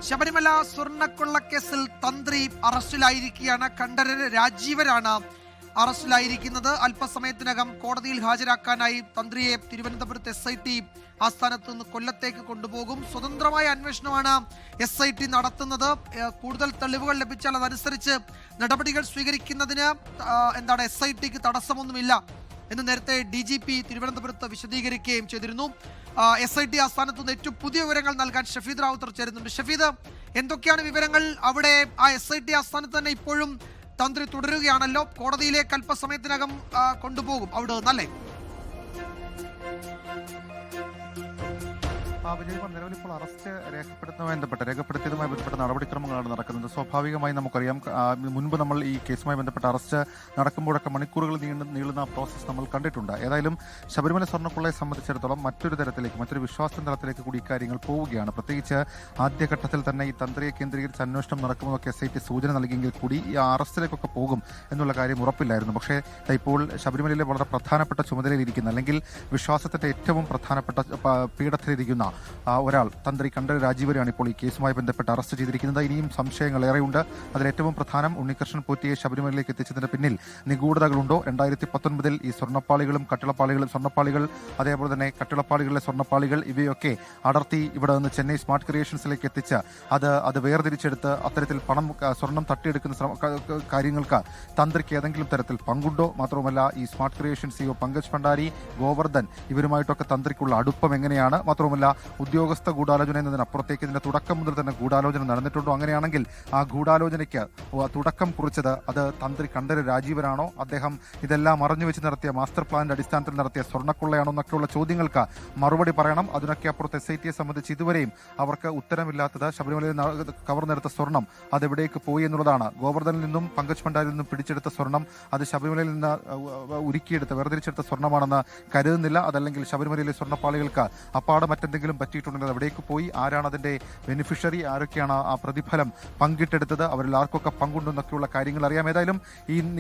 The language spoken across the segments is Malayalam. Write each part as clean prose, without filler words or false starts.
ശബരിമല സ്വർണ്ണക്കൊള്ളക്കേസിൽ തന്ത്രി അറസ്റ്റിലായിരിക്കുകയാണ്. കണ്ഠരര് രാജീവരാണ് അറസ്റ്റിലായിരിക്കുന്നത്. അല്പസമയത്തിനകം കോടതിയിൽ ഹാജരാക്കാനായി തന്ത്രിയെ തിരുവനന്തപുരത്ത് SIT ആസ്ഥാനത്ത് നിന്ന് കൊല്ലത്തേക്ക് കൊണ്ടുപോകും. സ്വതന്ത്രമായ അന്വേഷണമാണ് SIT നടത്തുന്നത്. കൂടുതൽ തെളിവുകൾ ലഭിച്ചാൽ അതനുസരിച്ച് നടപടികൾ സ്വീകരിക്കുന്നതിന് SITക്ക് തടസ്സമൊന്നുമില്ല എന്ന് നേരത്തെ DGP തിരുവനന്തപുരത്ത് വിശദീകരിക്കുകയും ചെയ്തിരുന്നു. SIT ആസ്ഥാനത്ത് നിന്ന് ഏറ്റവും പുതിയ വിവരങ്ങൾ നൽകാൻ ഷഫീദ് റാവുത്തർ ചേരുന്നുണ്ട്. ഷഫീദ്, എന്തൊക്കെയാണ് വിവരങ്ങൾ? അവിടെ SIT ആസ്ഥാനത്ത് തന്നെ ഇപ്പോഴും തന്ത്രി തുടരുകയാണല്ലോ. കോടതിയിലേക്ക് അല്പസമയത്തിനകം കൊണ്ടുപോകും അവിടെ നിന്നല്ലേ? നിലവിൽ ഇപ്പോൾ അറസ്റ്റ് രേഖപ്പെടുത്തിയതുമായി ബന്ധപ്പെട്ട നടപടിക്രമങ്ങളാണ് നടക്കുന്നത്. സ്വാഭാവികമായി നമുക്കറിയാം, മുൻപ് നമ്മൾ ഈ കേസുമായി ബന്ധപ്പെട്ട അറസ്റ്റ് നടക്കുമ്പോഴൊക്കെ മണിക്കൂറുകൾ നീളുന്ന പ്രോസസ്സ് നമ്മൾ കണ്ടിട്ടുണ്ട്. ഏതായാലും ശബരിമല സ്വർണ്ണക്കൊള്ളയെ സംബന്ധിച്ചിടത്തോളം മറ്റൊരു വിശ്വാസ തലത്തിലേക്ക് കൂടി ഇക്കാര്യങ്ങൾ പോവുകയാണ്. പ്രത്യേകിച്ച് ആദ്യഘട്ടത്തിൽ തന്നെ ഈ തന്ത്രിയെ കേന്ദ്രീകരിച്ച് അന്വേഷണം നടക്കുമെന്നൊക്കെ SIT സൂചന നൽകിയെങ്കിൽ കൂടി ഈ അറസ്റ്റിലേക്കൊക്കെ പോകും എന്നുള്ള കാര്യം ഉറപ്പില്ലായിരുന്നു. പക്ഷേ ഇപ്പോൾ ശബരിമലയിലെ വളരെ പ്രധാനപ്പെട്ട ചുമതലയിലിരിക്കുന്ന, അല്ലെങ്കിൽ വിശ്വാസത്തിന്റെ ഏറ്റവും പ്രധാനപ്പെട്ട പീഠത്തിലിരിക്കുന്ന ഒരാൾ തന്ത്രി കണ്ഠരര് രാജീവരെയാണ് ഇപ്പോൾ ഈ കേസുമായി ബന്ധപ്പെട്ട് അറസ്റ്റ് ചെയ്തിരിക്കുന്നത്. ഇനിയും സംശയങ്ങൾ ഏറെയുണ്ട്. അതിലേറ്റവും പ്രധാനം ഉണ്ണികൃഷ്ണൻ പോറ്റിയെ ശബരിമലയിലേക്ക് എത്തിച്ചതിന് പിന്നിൽ നിഗൂഢതകളുണ്ടോ? 2019 ഈ സ്വർണ്ണപ്പാളികൾ അതേപോലെ തന്നെ കട്ടിളപ്പാളികളിലെ സ്വർണ്ണപ്പാളികൾ ഇവയൊക്കെ അടർത്തി ഇവിടെ നിന്ന് ചെന്നൈ സ്മാർട്ട് ക്രിയേഷൻസിലേക്ക് എത്തിച്ച് അത് വേർതിരിച്ചെടുത്ത് അത്തരത്തിൽ സ്വർണം തട്ടിയെടുക്കുന്ന കാര്യങ്ങൾക്ക് തന്ത്രിക്ക് ഏതെങ്കിലും തരത്തിൽ പങ്കുണ്ടോ? മാത്രവുമല്ല, ഈ smart creation CEO Pankaj Bhandari, Govardhan ഇവരുമായിട്ടൊക്കെ തന്ത്രിക്കുള്ള അടുപ്പം എങ്ങനെയാണ്? മാത്രവുമല്ല, ഉദ്യോഗസ്ഥ ഗൂഢാലോചന എന്നതിനപ്പുറത്തേക്ക് ഇതിന്റെ തുടക്കം മുതൽ തന്നെ ഗൂഢാലോചന നടന്നിട്ടുണ്ടോ? അങ്ങനെയാണെങ്കിൽ ആ ഗൂഢാലോചനയ്ക്ക് തുടക്കം കുറിച്ചത് അത് തന്ത്രി കണ്ഠരര് രാജീവരാണോ? അദ്ദേഹം ഇതെല്ലാം അറിഞ്ഞു വെച്ച് നടത്തിയ മാസ്റ്റർ പ്ലാനിന്റെ അടിസ്ഥാനത്തിൽ നടത്തിയ സ്വർണ്ണക്കൊള്ളയാണോ എന്നൊക്കെയുള്ള ചോദ്യങ്ങൾക്ക് മറുപടി പറയണം. അതിനൊക്കെ അപ്പുറത്ത് SITയെ സംബന്ധിച്ച് ഇതുവരെയും അവർക്ക് ഉത്തരമില്ലാത്തത് ശബരിമലയിൽ കവർന്നെടുത്ത സ്വർണം അതെവിടേക്ക് പോയി എന്നുള്ളതാണ്. ഗോവർദ്ധനിൽ നിന്നും പങ്കജ് ഭണ്ഡാരിൽ നിന്നും പിടിച്ചെടുത്ത സ്വർണം അത് ശബരിമലയിൽ നിന്ന് വേർതിരിച്ചെടുത്ത സ്വർണ്ണമാണെന്ന് കരുതുന്നില്ല. അതല്ലെങ്കിൽ ശബരിമലയിലെ സ്വർണ്ണപ്പാളികൾക്ക് അപ്പാടെ മറ്റെന്തെങ്കിലും പറ്റിയിട്ടുണ്ടെങ്കിൽ എവിടേക്ക് പോയി? ആരാണ് അതിന്റെ ബെനിഫിഷ്യറി? ആരൊക്കെയാണ് ആ പ്രതിഫലം പങ്കിട്ടെടുത്തത്? അവരിൽ ആർക്കൊക്കെ പങ്കുണ്ടെന്നൊക്കെയുള്ള കാര്യങ്ങൾ അറിയാം. ഏതായാലും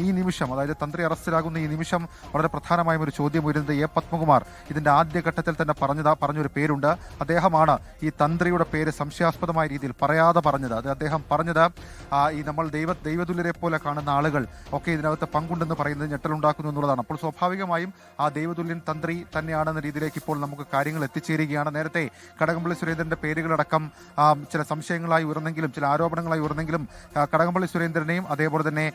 ഈ നിമിഷം, അതായത് തന്ത്രി അറസ്റ്റിലാകുന്ന ഈ നിമിഷം വളരെ പ്രധാനമായും ഒരു ചോദ്യം വരുന്നത് A. പത്മകുമാർ ഇതിന്റെ ആദ്യഘട്ടത്തിൽ തന്നെ പറഞ്ഞൊരു പേരുണ്ട്. അദ്ദേഹമാണ് ഈ തന്ത്രിയുടെ പേര് സംശയാസ്പദമായ രീതിയിൽ പറയാതെ പറഞ്ഞത്. അത് അദ്ദേഹം പറഞ്ഞത് ഈ നമ്മൾ ദൈവതുല്യരെ പോലെ കാണുന്ന ആളുകൾ ഒക്കെ ഇതിനകത്ത് പങ്കുണ്ടെന്ന് പറയുന്നത് ഞെട്ടലുണ്ടാക്കുന്നു എന്നുള്ളതാണ്. അപ്പോൾ സ്വാഭാവികമായും ആ ദൈവതുല്യൻ തന്ത്രി തന്നെയാണെന്ന രീതിയിലേക്ക് ഇപ്പോൾ നമുക്ക് കാര്യങ്ങൾ എത്തിച്ചേരുകയാണ്. നേരത്തെ കടകംപള്ളി സുരേന്ദ്രന്റെ പേരുകളടക്കം ചില സംശയങ്ങളായി ഉയർന്നെങ്കിലും, ചില ആരോപണങ്ങളായി ഉയർന്നെങ്കിലും കടകംപള്ളി സുരേന്ദ്രനെയും അതേപോലെ തന്നെ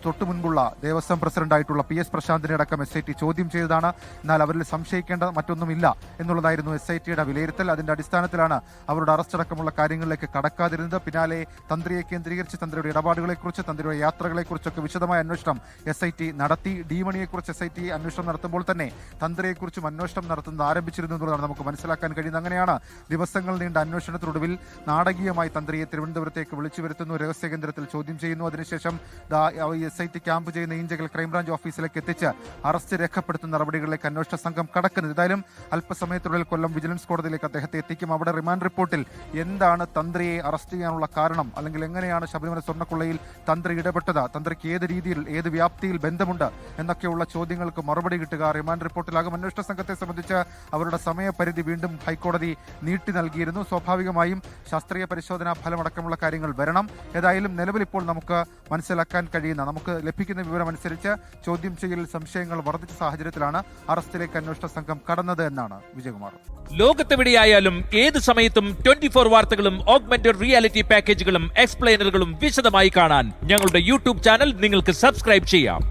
തൊട്ടു മുൻപുള്ള ദേവസ്വം പ്രസിഡന്റായിട്ടുള്ള PS പ്രശാന്തിനെ അടക്കം SIT ചോദ്യം ചെയ്തതാണ്. എന്നാൽ അവരിൽ സംശയിക്കേണ്ട മറ്റൊന്നുമില്ല എന്നുള്ളതായിരുന്നു SITയുടെ വിലയിരുത്തൽ. അതിന്റെ അടിസ്ഥാനത്തിലാണ് അവരുടെ അറസ്റ്റ് അടക്കമുള്ള കാര്യങ്ങളിലേക്ക് കടക്കാതിരുന്നത്. പിന്നാലെ തന്ത്രിയെ കേന്ദ്രീകരിച്ച് തന്ത്രിയുടെ ഇടപാടുകളെക്കുറിച്ച്, തന്ത്രിയുടെ യാത്രകളെക്കുറിച്ചൊക്കെ വിശദമായ അന്വേഷണം SIT നടത്തി. ഡിമണിയെക്കുറിച്ച് SIT അന്വേഷണം നടത്തുമ്പോൾ തന്നെ തന്ത്രിയെക്കുറിച്ചും അന്വേഷണം നടത്തുന്നത് ആരംഭിച്ചിരുന്നു എന്നുള്ളതാണ് നമുക്ക് മനസ്സിലാക്കാൻ കഴിയുന്നത്. അങ്ങനെയാണ് ദിവസങ്ങൾ നീണ്ട അന്വേഷണത്തിനൊടുവിൽ നാടകീയമായി തന്ത്രിയെ തിരുവനന്തപുരത്തേക്ക് വിളിച്ചു വരുത്തുന്നു, രഹസ്യ കേന്ദ്രത്തിൽ ചോദ്യം ചെയ്യുന്നു. അതിനുശേഷം SIT ക്യാമ്പ് ചെയ്യുന്ന ഈഞ്ചകൽ ക്രൈംബ്രാഞ്ച് ഓഫീസിലേക്ക് എത്തിച്ച് അറസ്റ്റ് രേഖപ്പെടുത്തുന്ന നടപടികളിലേക്ക് അന്വേഷണ സംഘം കടക്കുന്നത്. ഏതായാലും അല്പസമയത്തിനുള്ളിൽ കൊല്ലം വിജിലൻസ് കോടതിയിലേക്ക് അദ്ദേഹത്തെ എത്തിക്കും. അവിടെ റിമാൻഡ് റിപ്പോർട്ടിൽ എന്താണ് തന്ത്രിയെ അറസ്റ്റ് ചെയ്യാനുള്ള കാരണം, അല്ലെങ്കിൽ എങ്ങനെയാണ് ശബരിമല സ്വർണ്ണക്കൊള്ളയിൽ തന്ത്രി ഇടപെട്ടത്, തന്ത്രിക്ക് ഏത് രീതിയിൽ, ഏത് വ്യാപ്തിയിൽ ബന്ധമുണ്ട് എന്നൊക്കെയുള്ള ചോദ്യങ്ങൾക്ക് മറുപടി കിട്ടുക റിമാൻഡ് റിപ്പോർട്ടിലാകും. അന്വേഷണ സംഘത്തെ സംബന്ധിച്ച് അവരുടെ സമയപരിധി വീണ്ടും ഹൈക്കോടതി നീട്ടി നൽകിയിരുന്നു. സ്വാഭാവികമായും ശാസ്ത്രീയ പരിശോധനാ ഫലമടക്കമുള്ള കാര്യങ്ങൾ വരണം. ഏതായാലും നിലവിൽ ഇപ്പോൾ നമുക്ക് മനസ്സിലാക്കാൻ കഴിയുന്ന, നമുക്ക് ലഭിക്കുന്ന വിവരമനുസരിച്ച് ചോദ്യം ചെയ്യലിൽ സംശയങ്ങൾ വർദ്ധിച്ച സാഹചര്യത്തിലാണ് അറസ്റ്റിലേക്ക് അന്വേഷണ സംഘം കടന്നത് എന്നാണ് വിജയകുമാർ. ലോകത്തെവിടെയായാലും ഏത് സമയത്തും 24 വാർത്തകളും ഓഗ്മെന്റഡ് റിയാലിറ്റി പാക്കേജുകളും എക്സ്പ്ലെയിനറുകളും വിശദമായി കാണാൻ ഞങ്ങളുടെ YouTube ചാനൽ നിങ്ങൾക്ക് സബ്സ്ക്രൈബ് ചെയ്യാം.